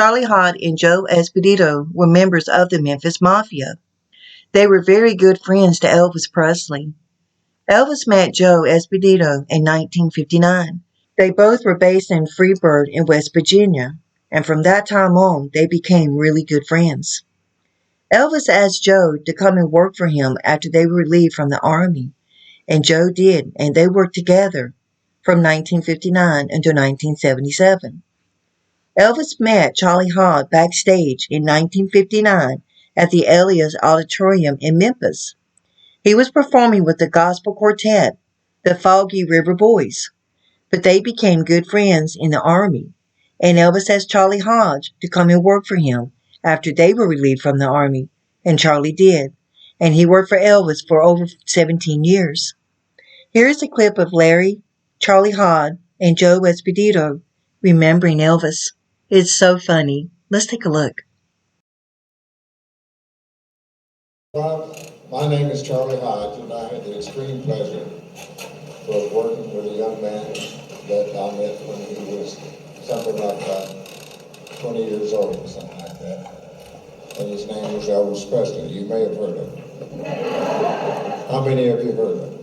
Charlie Hodge and Joe Esposito were members of the Memphis Mafia. They were very good friends to Elvis Presley. Elvis met Joe Esposito in 1959. They both were based in Freeburg in West Virginia, and from that time on, they became really good friends. Elvis asked Joe to come and work for him after they were relieved from the Army, and Joe did, and they worked together from 1959 until 1977. Elvis met Charlie Hodge backstage in 1959 at the Elias Auditorium in Memphis. He was performing with the gospel quartet, the Foggy River Boys, but they became good friends in the Army, and Elvis asked Charlie Hodge to come and work for him after they were relieved from the Army, and Charlie did, and he worked for Elvis for over 17 years. Here's a clip of Larry, Charlie Hodge, and Joe Esposito remembering Elvis. It's so funny. Let's take a look. Well, my name is Charlie Hodge, and I had the extreme pleasure of working with a young man that I met when he was something like 20 years old or something like that. And his name was Elvis Presley. You may have heard of him. How many of you heard of him?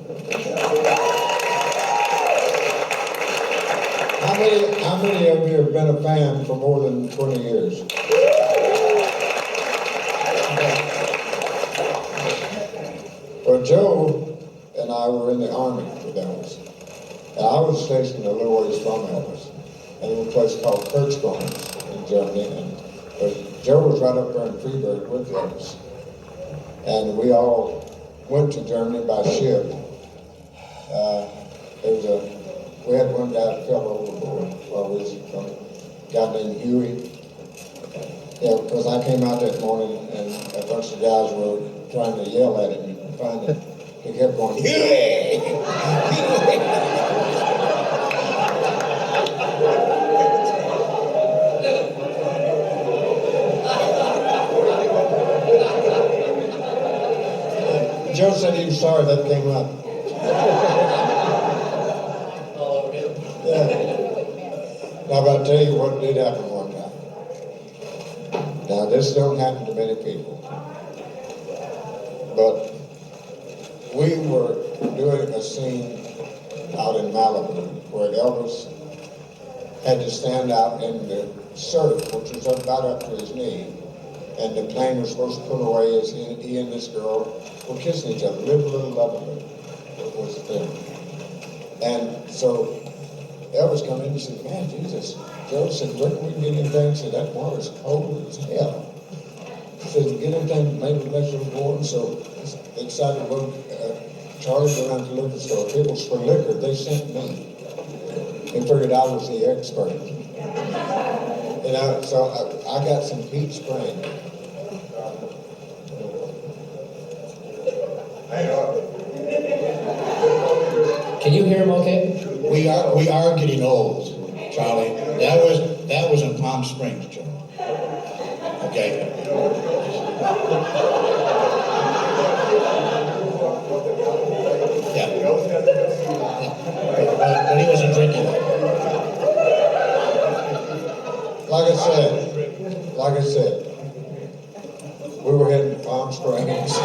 How many of you have been a fan for more than 20 years? Well, Joe and I were in the Army with Elvis. And I was stationed a little ways from Elvis, in a place called Kirchbaum in Germany. But Joe was right up there in Freeburg with Elvis. And we all went to Germany by ship. We had one guy that fell overboard while we was from a guy named Huey. Yeah, because I came out that morning and a bunch of guys were trying to yell at him and find him. He kept going, Huey! Huey! Joe said he was sorry that came up. Yeah. Now, I'll tell you what did happen one time. Now, this don't happen to many people. But we were doing a scene out in Malibu where Elvis had to stand out in the surf, which was about up to his knee. And the plane was supposed to pull away as he and this girl were kissing each other. Live a little, love a little. It was the thing. And so Elvis come in and said, man, Jesus. Joe said, look, we can get anything. He said, that water's cold as hell. He said, get anything, maybe let's go board. So they decided to go, Charlie went out to the liquor store. If it was for liquor, they sent me. They figured I was the expert. You know, so I got some peach spring. Can you hear him okay? We are getting old, Charlie. That was in Palm Springs, Joe. Okay. Yeah. But he wasn't drinking. Like I said, we were heading to Palm Springs.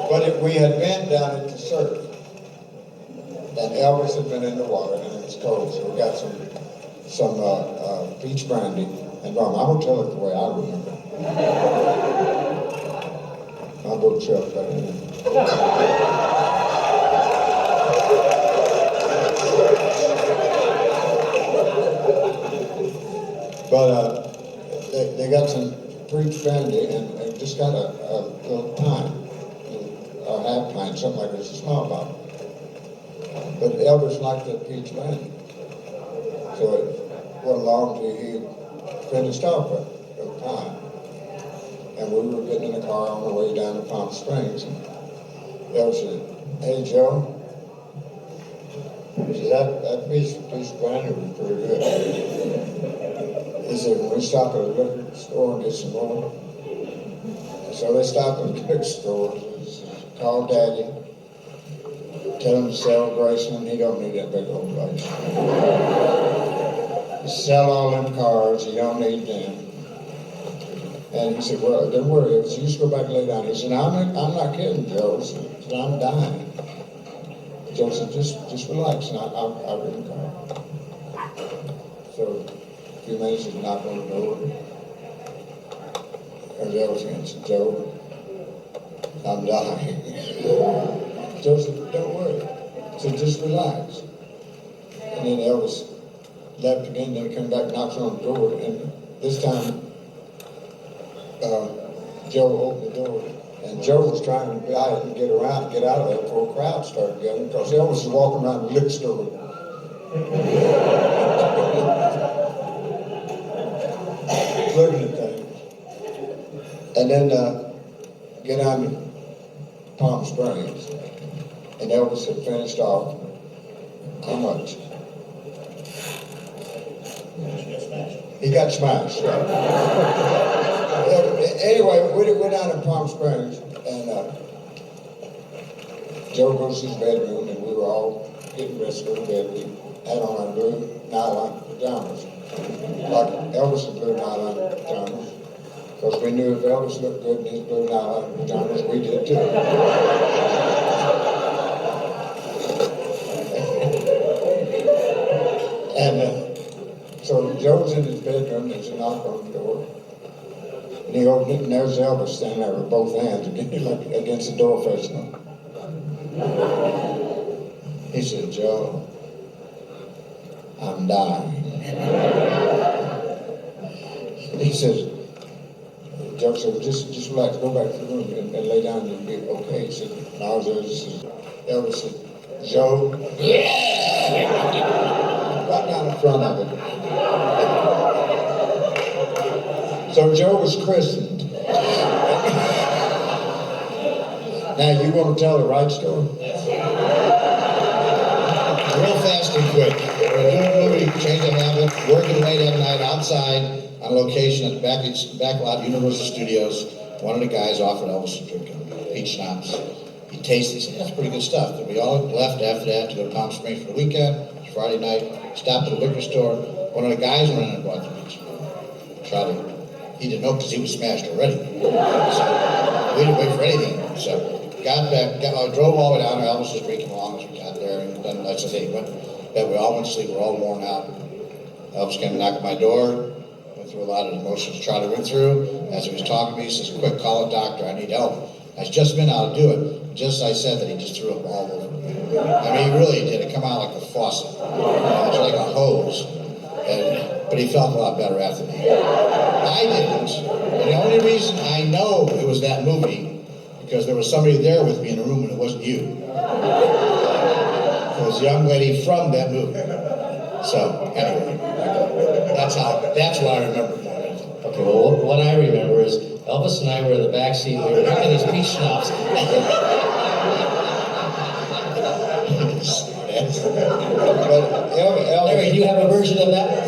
But we had been down at the surf, and Elvis had been in the water, and it was cold, so we got some peach brandy and rum. I will tell it the way I remember. My book shelf back in there. But they got some peach brandy and just got a little pint. Or half pint, something like this, a small bottle. But Elvis liked that peach brandy. So it wasn't long till he finished off a pint. And we were getting in the car on the way down to Palm Springs. And Elvis said, hey, Joe. He said, that piece of brandy was pretty good. He said, when we stop at a liquor store and get some more. So they stopped at the liquor store. Call Daddy, tell him to sell Grayson, he don't need that big old place. sell all them cars, you don't need them. And he said, well, don't worry, Elvis, you just go back and lay down. He said, I'm not kidding, Joe. He said, I'm dying. Joe said, just relax, and I'll bring the car. So a few minutes, he knocked on the door. There's Elvis again. He said, Joe, I'm dying. Joe said, don't worry. He said, just relax. And then Elvis left again, then he came back, knocks on the door, and this time Joe opened the door, and Joe was trying to get out of there before a crowd started gathering, because Elvis was walking around the liquor store. Looking at things. And then get down to Palm Springs, and Elvis had finished off how much? He got smashed, right? Anyway, we went down to Palm Springs, and Joe goes to his bedroom, and we were all getting dressed to go to bed. We had on our blue nylon pajamas, like Elvis' blue nylon pajamas, because we knew if Elvis looked good in his blue nylon pajamas, we did too. And so Joe's in his bedroom, there's a knock on the door. And he opened it, and there's Elvis standing there with both hands against the door facing him. He said, Joe, I'm dying. He says, Joe said, just relax, go back to the room and lay down and you'll be okay. He said, and I was there, Elvis said, Joe, yeah! Right down in front of him. So Joe was christened. Now, you want to tell the right story? Real fast and quick. We're doing a movie, Change of Habit, working late at night outside on location at the back lot of Universal Studios. One of the guys offered Elvis a drink, peach schnapps. He tasted it, he said, that's pretty good stuff. And we all left after that to go to Palm Springs for the weekend. It was Friday night, stopped at a liquor store. One of the guys went in and bought the peach. Charlie, he didn't know because he was smashed already. So we didn't wait for anything. So got back, drove all the way down there. Elvis was drinking along as we got there. And then, like I say, we all went to sleep. We're all worn out. Elvis came and knocked at my door. Went through a lot of emotions Charlie went through. As he was talking to me, he says, quick, call a doctor. I need help. I just been out to do it. Just as I said that, he just threw up all over me. I mean, he really did. It come out like a faucet. It was like a hose. But he felt a lot better after me. I didn't. And the only reason I know it was that movie, because there was somebody there with me in the room and it wasn't you. It was a young lady from that movie. So, anyway, that's what I remember more than anything. Okay, well, what I remember is Elvis and I were in the back seat. We were drinking these peach schnapps. But Larry, do you have a version of that?